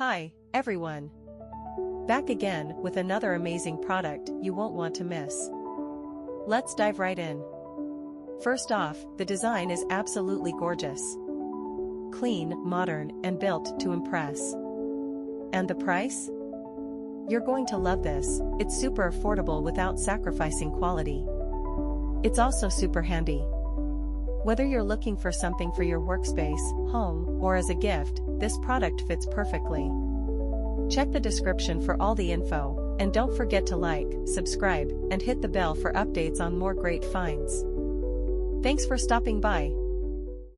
Hi, everyone. Back again with another amazing product you won't want to miss. Let's dive right in. First off, the design is absolutely gorgeous. Clean, modern, and built to impress. And the price? You're going to love this. It's super affordable without sacrificing quality. It's also super handy. Whether you're looking for something for your workspace, home, or as a gift, this product fits perfectly. Check the description for all the info, and don't forget to like, subscribe, and hit the bell for updates on more great finds. Thanks for stopping by.